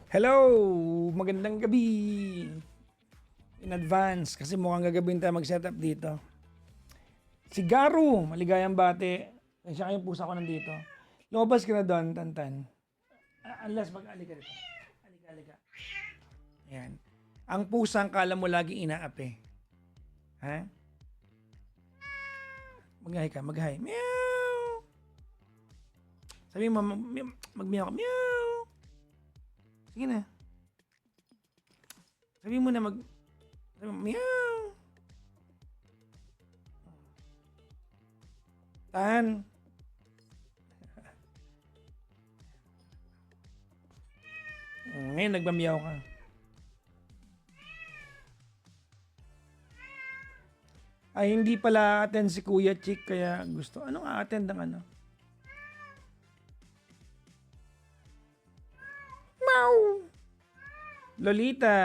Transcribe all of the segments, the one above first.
Hello! Magandang gabi! In advance, kasi mukhang gagawin tayo mag-setup dito. Si Garu, maligayang bate. Siya kayong pusa ko nandito. Lumabas ka na doon, Tantan. Unless mag-alika rito. Alika. Ayan. Ang pusang kala mo laging inaapi. Ha? Mag-hi ka, mag-hi. Meow! Sabi mo, mag-meow ka. Meow! Sige na. Sabi mo na sabi mo, meow! Tan! Ngayon, nagmamiyaw ka. Ay, hindi pala attend si Kuya Chick, kaya gusto. Anong a-attend ng ano? Meow! Lolita.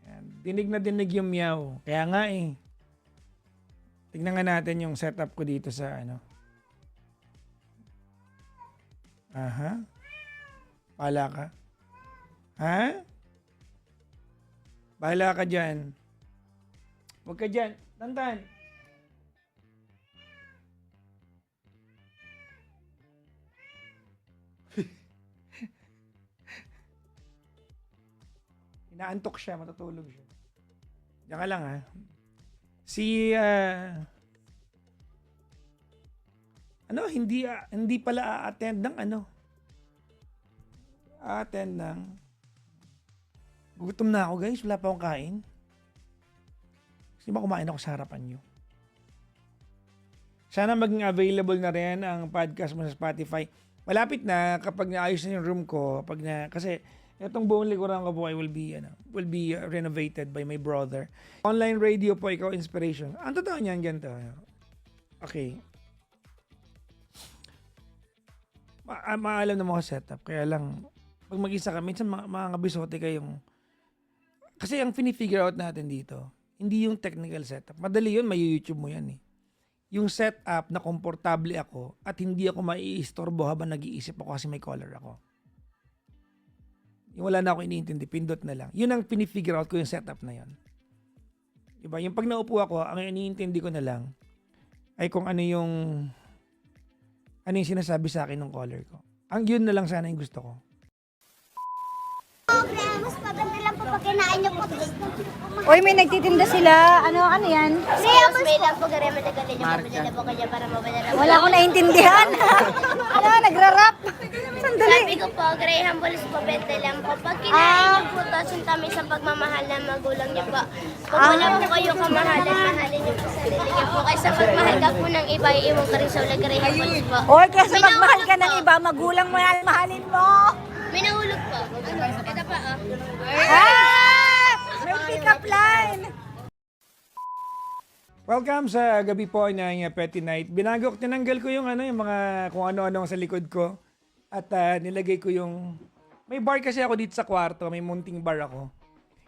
Yan. Dinig na dinig yung meow. Kaya nga eh. Tignan nga natin yung setup ko dito sa ano. Aha. Bahala ka. Ha? Bahala ka dyan. Huwag ka dyan. Tantan. Inaantok siya, matutulog siya. Diyan ka lang ha. Hindi pala a-attend ng ano. A-attend ng gutom na ako guys, wala pa akong kain. Kasi ba kumain ako sa harapan nyo? Sana maging available na rin ang podcast mo sa Spotify. Malapit na kapag naayos na yung room ko, kasi itong buong likuran ko po ay will be renovated by my brother. Online radio po, ikaw inspiration. Ang totoo niyan, ganito. Okay. Maalam na mga setup. Kaya lang, pag mag-isa ka, minsan mga kabisote kayong... Kasi ang fini-figure out natin dito, hindi yung technical setup. Madali yun, may YouTube mo yan eh. Yung setup na komportable ako at hindi ako maiistorbo habang nag-iisip ako kasi may collar ako. Yung wala na ako iniintindi, pindot na lang. Yun ang pinifigure out ko yung setup na yun. Diba? Yung pag naupo ako, ang iniintindi ko na lang ay kung ano yung sinasabi sa akin ng caller ko. Ang yun na lang sana yung gusto ko. Mas maganda lang po pag kinain niyo po. Uy, may nagtitinda sila. Ano yan? May lang po gari matagalin niyo pabili na po kanya para mabala. Wala akong naintindihan. Ano, nagra-rap? Sandali. Sabi ko po, Graham Balls po, bente lang po. Pag kinain niyo po, tasin kami sa pagmamahal ng magulang niyo po. Pag wala po kayo kamahalan, mahalin niyo po sarili niyo po. Kaysa pagmahal ka po ng iba, iiwan ka rin sa ulag Graham Balls po. Uy, kasi magmahal ka ng iba, magulang mo yan, mahalin mo. May nahulog po. Ito pa, oh. Ah! May pick-up line. Welcome sa gabi po ng Petty Night. Tinanggal ko yung yung mga kung ano-ano sa likod ko. At nilagay ko yung... May bar kasi ako dito sa kwarto. May munting bar ako.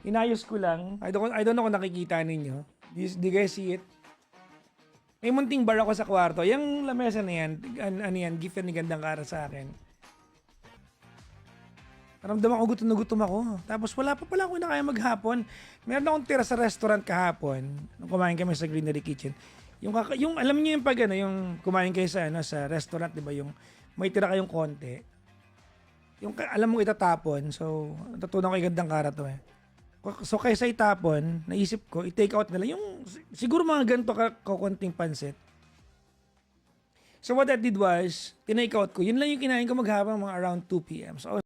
Inayos ko lang. I don't know kung nakikita ninyo. Do you guys see it? May munting bar ako sa kwarto. Yung lamesa na yan, gift ni Gandang Kara sa akin. Naramdaman ko gutom na gutom ako. Tapos wala pa pala ako na kaya maghapon. Meron akong tira sa restaurant kahapon. Nung kumain kami sa Greenery Kitchen. Yung alam niyo yung pag yung kumain kayo sa sa restaurant, 'di ba? Yung may tira kayong konti. Yung alam mo itatapon. So, natutunan ko yung Gandang Kara to eh. So kaysa itapon, naisip ko i-take out na lang yung siguro mga ganito konting pansit. So what I did was, tinake out ko. Yun lang yung kinain ko maghapon mga around 2 p.m. So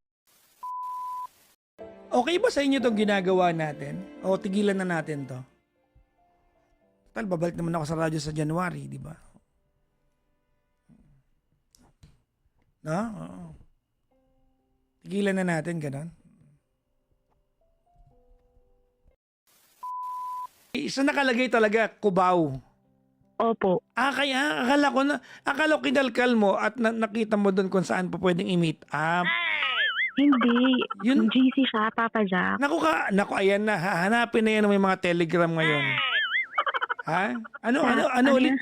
okay ba sa inyo itong ginagawa natin? O tigilan na natin to? Total, babalik naman ako sa radyo sa January, di ba? No? Oo. Tigilan na natin, ganun. Isa nakalagay talaga, Cubao. Opo. Kaya akala ko kinalkal mo at nakita mo doon kung saan pa pwedeng i-meet up. Hindi. Yun- GC siya, Papa Jack. Naku, ayan na. Hahanapin na yan ng may mga telegram ngayon. Ha? Ano ulit?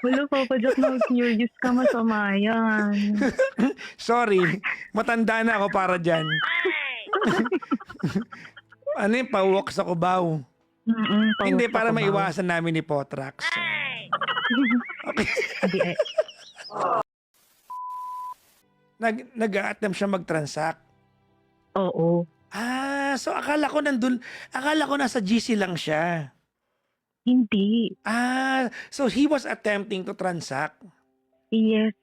Wala, Papa Jack, na-curious ka, masama yan. Sorry, matanda na ako para dyan. Ano yung pa-walk sa Cubao? Hindi, para maiwasan namin ni Potrax. Okay. Hindi, eh. Nag-attempt siya mag-transact. Oo. So akala ko nasa GC lang siya. Hindi. So he was attempting to transact. Yes.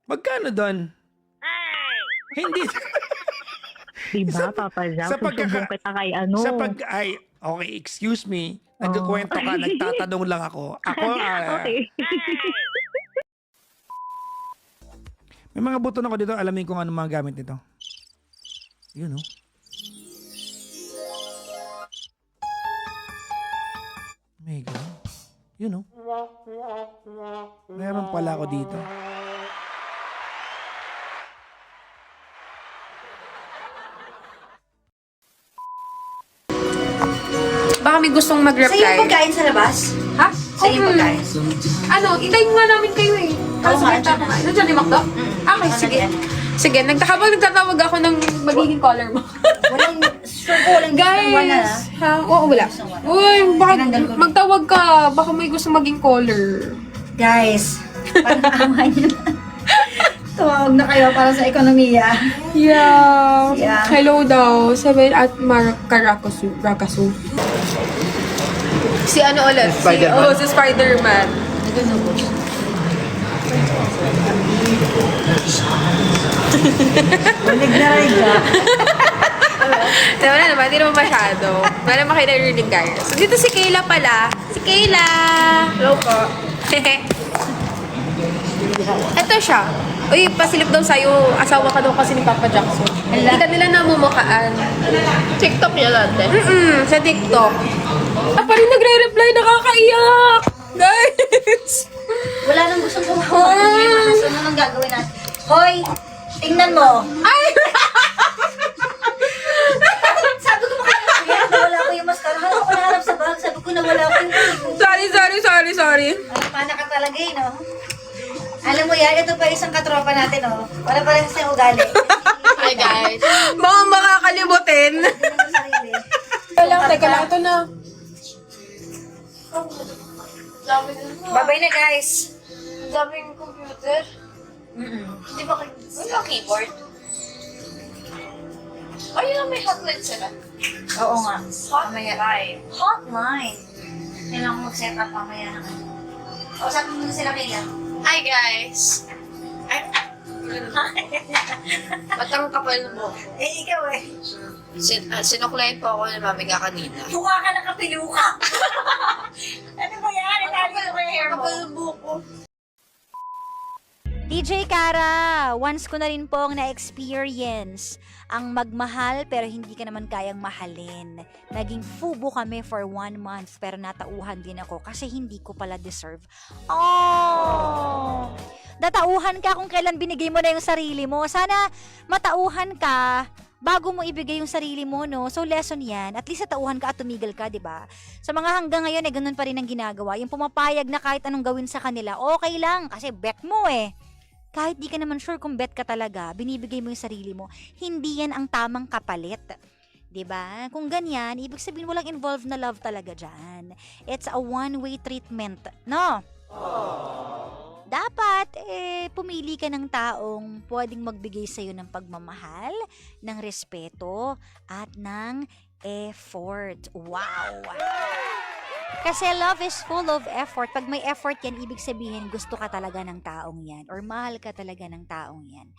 Magkano doon? Hindi. Diba, Papa Jack? sa pagkaka- Susumbong kita kay ano. Okay, excuse me. Nagkukwento ka, nagtatanong lang ako. Okay. May mga buton ako dito, alamin kung ano mga gamit nito. Yun, oh. Mega. Yun, oh. Meron pala ako dito. Baka may gustong Sa mag-reply. yung pagkain sa labas? Ha? Sa yung pagkain? Ano, itayin nga namin kayo eh. Oo nga, Sige, tama. Nandiyan ni Macdo? Okay, sige. Sige, habang nagtatawag ako ng magiging caller mo. Walang, sure ko walang Guys! Ha? Oo, wala. Uy, baka magtawag ka. Baka may gusto maging caller. Guys, parang awa nyo na. Tumawag na kayo para sa ekonomiya. Yeah. Yeah. Hello daw. Sabi at Rakasu. Si ano ulit? Spider-Man. Si Spider-Man. Walig na rin ka. Wala naman, hindi naman masyado. Wala naman kayo narinig guys. So, dito si Kayla pala. Si Kayla! Hello po. Ito siya. Uy, pasilip daw sa'yo. Asawa ka daw kasi ni Papa Jackson. Hindi ka nila namumukaan. TikTok niya dati? Sa TikTok. Pa rin nagre-reply, nakakaiyak! Guys! Wala nang gustong tumawag. So, ano nang gagawin natin? Hoy, tingnan mo. Ay! Sabi ko makakaya, nawala ko yung mascara. Hala ko nahanap sa bag. Sabi ko nawala ko yung Sorry. Ay, pana ka talaga eh, no? Alam mo yan, ito pa isang katropa natin, oh. Para parehas yung ugali. Hi guys. Mga makakalimutin. Hindi naman sarili. Teka lang, ito na. Bye-bye na, guys. Daming computer. Di ba kayo? Wala keyboard? Ayun lang, may hotline sila. Oo nga. Hotline. Hotline. Kailangan ko mag-set up mamaya na. O, sabi mo na sila kaya. Hi guys! Ay, ba't ang kapal ng buhok? Eh, ikaw eh. Sinuklayin po ako ng mami ka kanina. Mukha ka na kapiluka. Ano ba yan? Itali ko yung hair mo. Kapal ng buhok ko. DJ Kara, once ko na rin pong na-experience ang magmahal pero hindi ka naman kayang mahalin. Naging fubo kami for 1 month pero natauhan din ako kasi hindi ko pala deserve. Oh! Natauhan ka kung kailan binigay mo na yung sarili mo. Sana matauhan ka bago mo ibigay yung sarili mo, no? So, lesson yan. At least natauhan ka at tumigil ka, di ba? Sa mga hanggang ngayon, ganun pa rin ang ginagawa. Yung pumapayag na kahit anong gawin sa kanila, okay lang kasi bet mo eh. Kahit di ka naman sure kung bet ka talaga, binibigay mo yung sarili mo, hindi yan ang tamang kapalit. 'Di ba? Kung ganyan, ibig sabihin walang involved na love talaga dyan. It's a one-way treatment, no? Dapat, pumili ka ng taong pwedeng magbigay sa'yo ng pagmamahal, ng respeto, at ng effort. Wow! Kasi love is full of effort. Pag may effort yan, ibig sabihin gusto ka talaga ng taong yan or mahal ka talaga ng taong yan.